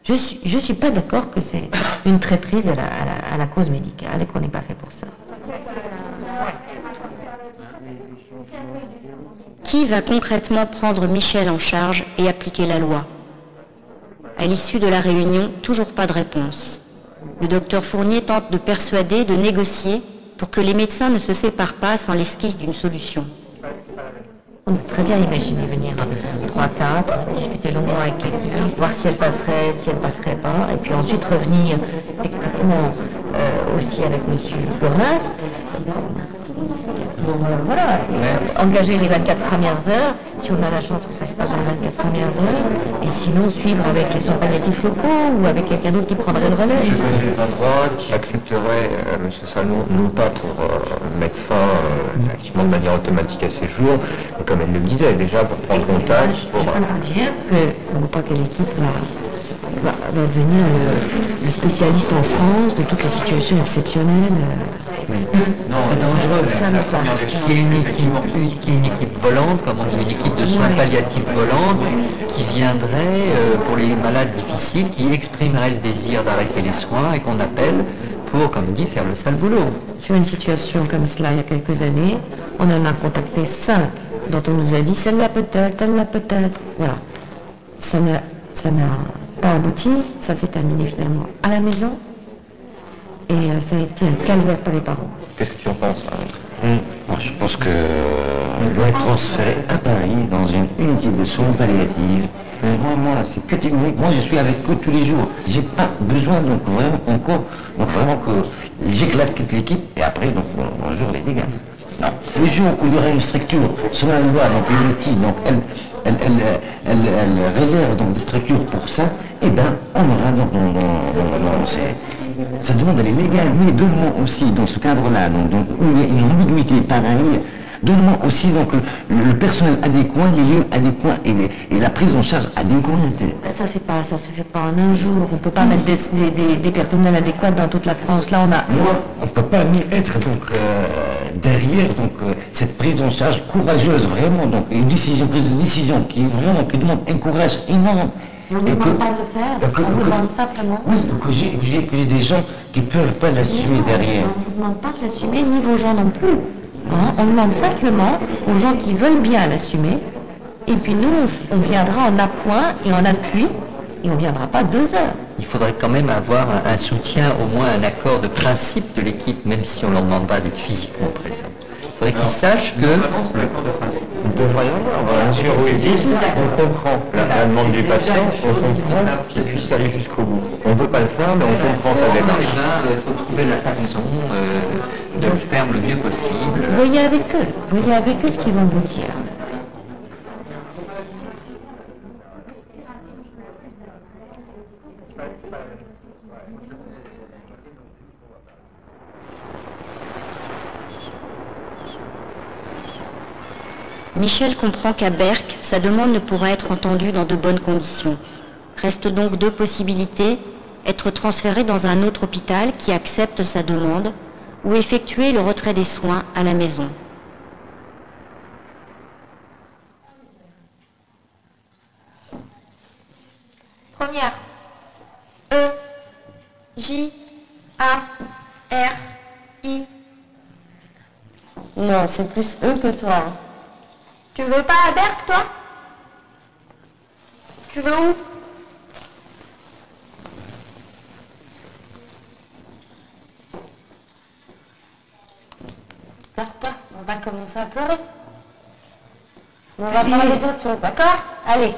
Je suis pas d'accord que c'est une traîtrise à la cause médicale et qu'on n'est pas fait pour ça. Qui va concrètement prendre Michel en charge et appliquer la loi? À l'issue de la réunion, toujours pas de réponse. Le docteur Fournier tente de persuader, de négocier pour que les médecins ne se séparent pas sans l'esquisse d'une solution. On a très bien imaginé venir 3-4, discuter longuement avec l'équipe, voir si elle passerait pas, et puis ensuite revenir techniquement aussi avec M. Gornas. Voilà, engager les 24 premières heures, si on a la chance que ça se passe dans les 24 premières heures, et sinon suivre avec les soins palliatifs locaux ou avec quelqu'un d'autre qui prendrait le relais. Je connais des endroits qui accepteraient M. Salmon, non pas pour mettre fin effectivement de manière automatique à ses jours, mais comme elle le disait déjà, pour prendre contact. Je peux vous dire que pas quelle équipe va devenir le spécialiste en France de toutes les situations exceptionnelles. C'est dangereux. Ça me parle. Qu'il y ait une équipe volante, comme on dit, une équipe de soins palliatifs volante, qui viendrait pour les malades difficiles, qui exprimerait le désir d'arrêter les soins et qu'on appelle pour, comme on dit, faire le sale boulot. Sur une situation comme cela, il y a quelques années, on en a contacté 5, dont on nous a dit celle-là peut-être, celle-là peut-être. Voilà. Ça n'a pas abouti, ça s'est terminé finalement à la maison. Et ça a été un calvaire pour les parents. Qu'est-ce que tu en penses? Moi, je pense qu'on doit être transféré à Paris dans une unité de soins palliatifs. Moi, c'est catégorique. Moi, je suis avec eux tous les jours. J'ai pas besoin, donc vraiment que j'éclate toute l'équipe et après, donc, bonjour les dégâts. Non. Le jour où il y aura une structure, selon la loi, donc une outil, donc elle réserve donc des structures pour ça, eh ben, on aura donc, ça demande d'aller légal, mais donne-moi aussi dans ce cadre-là, donc où il y a une ambiguïté pareille, donne-moi aussi donc le personnel adéquat, les lieux adéquats et la prise en charge adéquate. Ça se fait pas en un jour. On peut pas mettre des personnels adéquats dans toute la France. Là, on peut pas être donc derrière donc cette prise en charge courageuse, vraiment donc une prise de décision qui demande un courage énorme. On ne demande pas de le faire, on vous demande simplement. Oui, que j'ai des gens qui ne peuvent pas l'assumer derrière. On ne vous demande pas de l'assumer, ni vos gens non plus. Hein, on demande simplement aux gens qui veulent bien l'assumer, et puis nous, on viendra en appoint et en appui, et on ne viendra pas 2 heures. Il faudrait quand même avoir un soutien, au moins un accord de principe de l'équipe, même si on ne leur demande pas d'être physiquement présent. Il faudrait qu'ils sachent que... Il devrait y avoir. Dans la mesure où ils disent, on comprend la demande du patient, on comprend qu'il puisse aller jusqu'au bout. On ne veut pas le faire, mais on comprend sa démarche. Il faut trouver la façon de le faire le mieux possible. Voyez avec eux ce qu'ils vont vous dire. Michel comprend qu'à Berck, sa demande ne pourra être entendue dans de bonnes conditions. Restent donc 2 possibilités, être transféré dans un autre hôpital qui accepte sa demande ou effectuer le retrait des soins à la maison. Première. E, J, A, R, I. Non, c'est plus eux que toi. Tu veux pas à Berck, toi? Tu veux où? Pleure pas, on va commencer à pleurer. On va parler d'autre chose, d'accord? Allez.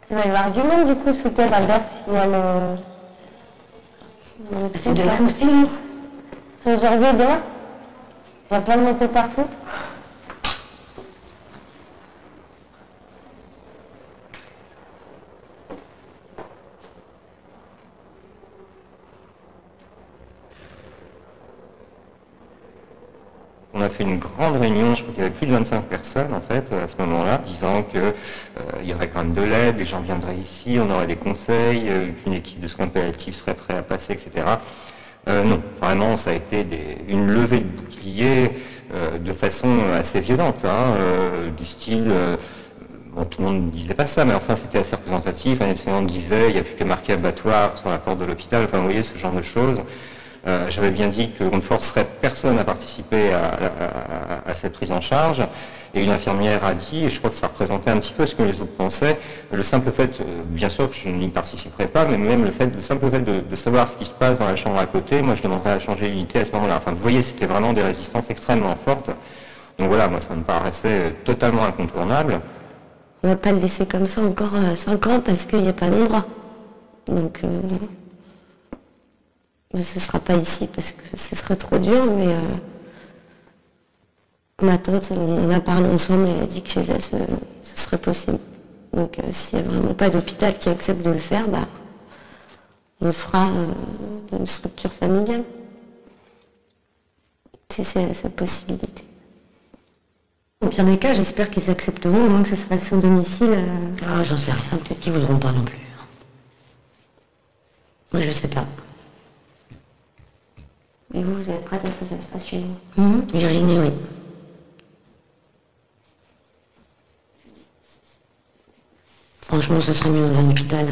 Il va y avoir du monde du coup ce week-end à Berck s'il y a le C'est de là aussi, nous. C'est aujourd'hui et demain? Il y a plein de motos partout. On a fait une grande réunion, je crois qu'il y avait plus de 25 personnes en fait à ce moment-là, disant que il y aurait quand même de l'aide, les gens viendraient ici, on aurait des conseils, qu'une équipe de soins palliatifs serait prête à passer, etc. Non, vraiment, ça a été une levée de bouclier de façon assez violente, du style... Bon, tout le monde ne disait pas ça, mais enfin c'était assez représentatif. Un enseignant disait il n'y a plus qu'à marquer abattoir sur la porte de l'hôpital, enfin vous voyez ce genre de choses. J'avais bien dit qu'on ne forcerait personne à participer à cette prise en charge. Et une infirmière a dit, et je crois que ça représentait un petit peu ce que les autres pensaient, le simple fait, bien sûr que je n'y participerai pas, mais même le simple fait de savoir ce qui se passe dans la chambre à côté, moi je demanderais à changer d'unité à ce moment-là. Enfin vous voyez, c'était vraiment des résistances extrêmement fortes. Donc voilà, moi ça me paraissait totalement incontournable. On ne va pas le laisser comme ça encore 5 ans parce qu'il n'y a pas d'endroit. Donc, ce ne sera pas ici parce que ce serait trop dur, mais ma tante, on en a parlé ensemble et elle a dit que chez elle, ce serait possible. Donc, s'il n'y a vraiment pas d'hôpital qui accepte de le faire, on le fera dans une structure familiale. Si c'est cette possibilité. Au pire des cas, j'espère qu'ils accepteront, au moins que ça se fasse au domicile. Ah, j'en sais rien, peut-être qu'ils voudront pas non plus. Moi, je sais pas. Et vous êtes prête à ce que ça se passe chez vous? Virginie, oui. Franchement, ce serait mieux dans un hôpital.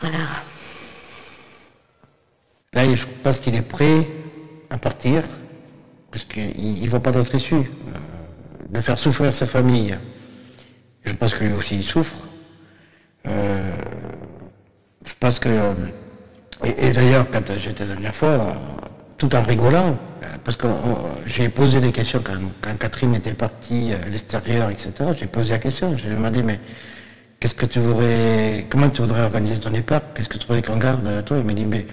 Voilà. Là, je pense qu'il est prêt à partir, parce qu'il ne voit pas d'autre issue. De faire souffrir sa famille. Je pense que lui aussi, il souffre. Je pense que... Et d'ailleurs, quand j'étais la dernière fois, tout en rigolant, parce que j'ai posé des questions quand Catherine était partie à l'extérieur, etc. J'ai posé la question, j'ai demandé, mais comment tu voudrais organiser ton départ? Qu'est-ce que tu voudrais qu'on garde à toi? Il m'a dit, mais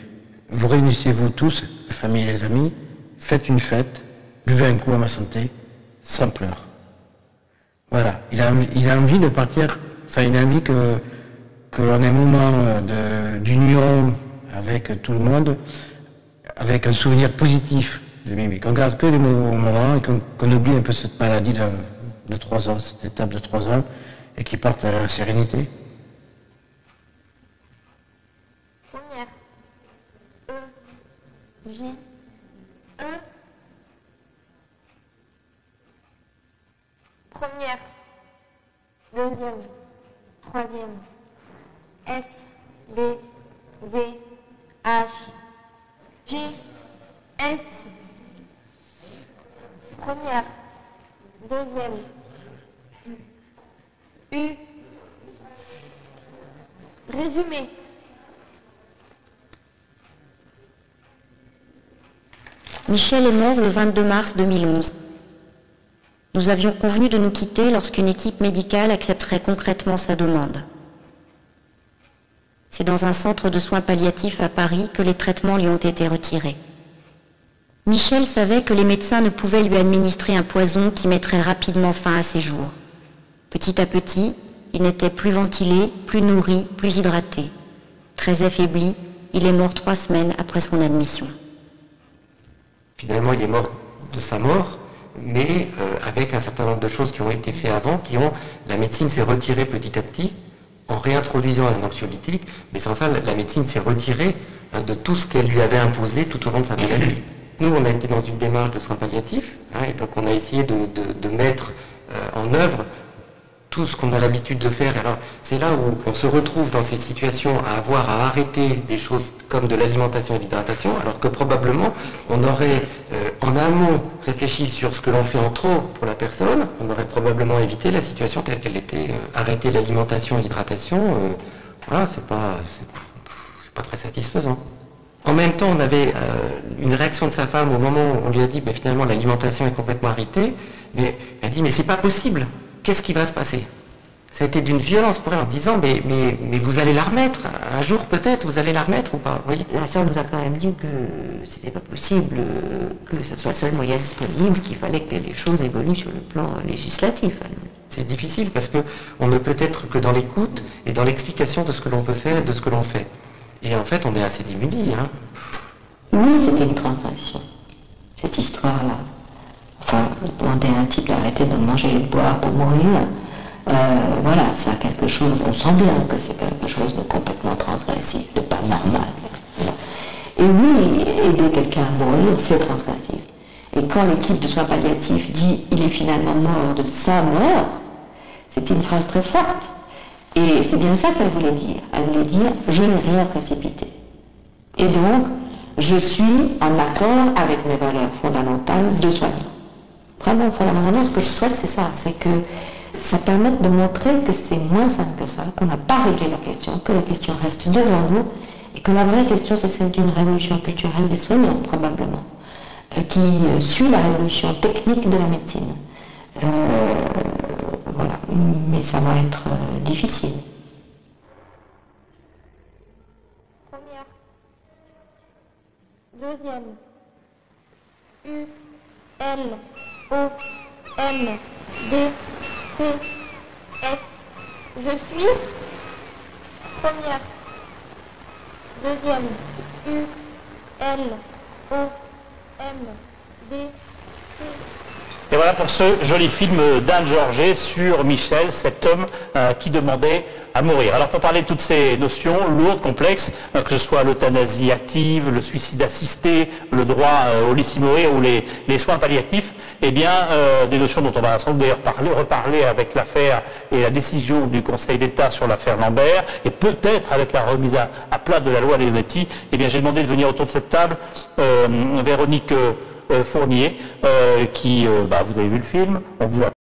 vous réunissez-vous tous, la famille et les amis, faites une fête, buvez un coup à ma santé, sans pleurs. Voilà, il a envie de partir, enfin il a envie que l'on ait un moment d'union avec tout le monde, avec un souvenir positif de Mimi, qu'on garde que les moments et qu'on oublie un peu cette maladie de 3 ans, cette étape de 3 ans, et qu'il parte à la sérénité. Première. J. E. Première. Deuxième. Troisième. F. B. V. H. G. S. Première. Deuxième. U. Résumé. Michel est mort le 22 mars 2011. Nous avions convenu de nous quitter lorsqu'une équipe médicale accepterait concrètement sa demande. C'est dans un centre de soins palliatifs à Paris que les traitements lui ont été retirés. Michel savait que les médecins ne pouvaient lui administrer un poison qui mettrait rapidement fin à ses jours. Petit à petit, il n'était plus ventilé, plus nourri, plus hydraté. Très affaibli, il est mort 3 semaines après son admission. Finalement, il est mort de sa mort, mais avec un certain nombre de choses qui ont été faites avant, la médecine s'est retirée petit à petit en réintroduisant un anxiolytique, mais sans ça, la médecine s'est retirée de tout ce qu'elle lui avait imposé tout au long de sa maladie. Nous, on a été dans une démarche de soins palliatifs, et donc on a essayé de mettre en œuvre tout ce qu'on a l'habitude de faire. Alors, c'est là où on se retrouve dans ces situations à avoir à arrêter des choses comme de l'alimentation et de l'hydratation, alors que probablement, on aurait en amont réfléchi sur ce que l'on fait en trop pour la personne, on aurait probablement évité la situation telle qu'elle était. Arrêter l'alimentation et l'hydratation, voilà, c'est pas très satisfaisant. En même temps, on avait une réaction de sa femme au moment où on lui a dit, mais finalement, l'alimentation est complètement arrêtée, mais elle a dit, mais c'est pas possible. Qu'est-ce qui va se passer? Ça a été d'une violence pour elle en disant mais vous allez la remettre, un jour peut-être, vous allez la remettre ou pas? Oui. La sœur nous a quand même dit que c'était pas possible, que ce soit le seul moyen disponible, qu'il fallait que les choses évoluent sur le plan législatif. C'est difficile parce qu'on ne peut être que dans l'écoute et dans l'explication de ce que l'on peut faire et de ce que l'on fait. Et en fait, on est assez démunis. Oui, c'était une transgression, cette histoire-là. Enfin, demander à un type d'arrêter de manger et de boire pour mourir, Voilà, ça a quelque chose, on sent bien que c'est quelque chose de complètement transgressif, de pas normal. Et oui, aider quelqu'un à mourir, c'est transgressif. Et quand l'équipe de soins palliatifs dit « il est finalement mort de sa mort », c'est une phrase très forte. Et c'est bien ça qu'elle voulait dire. Elle voulait dire « je n'ai rien précipité ». Et donc, je suis en accord avec mes valeurs fondamentales de soignant. Vraiment, fondamentalement, ce que je souhaite, c'est ça, c'est que ça permette de montrer que c'est moins simple que ça, qu'on n'a pas réglé la question, que la question reste devant nous, et que la vraie question, c'est celle d'une révolution culturelle des soignants, probablement, qui suit la révolution technique de la médecine. Voilà, mais ça va être difficile. Première. Deuxième. U, L, O, M, D, P, S. Je suis. Première. Deuxième. U, L, O, M, D, P. Et voilà pour ce joli film d'Anne Georget sur Michel, cet homme qui demandait à mourir. Alors pour parler de toutes ces notions lourdes, complexes, que ce soit l'euthanasie active, le suicide assisté, le droit au laisser mourir ou les soins palliatifs, eh bien des notions dont on va sans doute d'ailleurs reparler avec l'affaire et la décision du Conseil d'État sur l'affaire Lambert, et peut-être avec la remise à plat de la loi Leonetti, eh bien j'ai demandé de venir autour de cette table Véronique Fournier, qui, vous avez vu le film, on vous a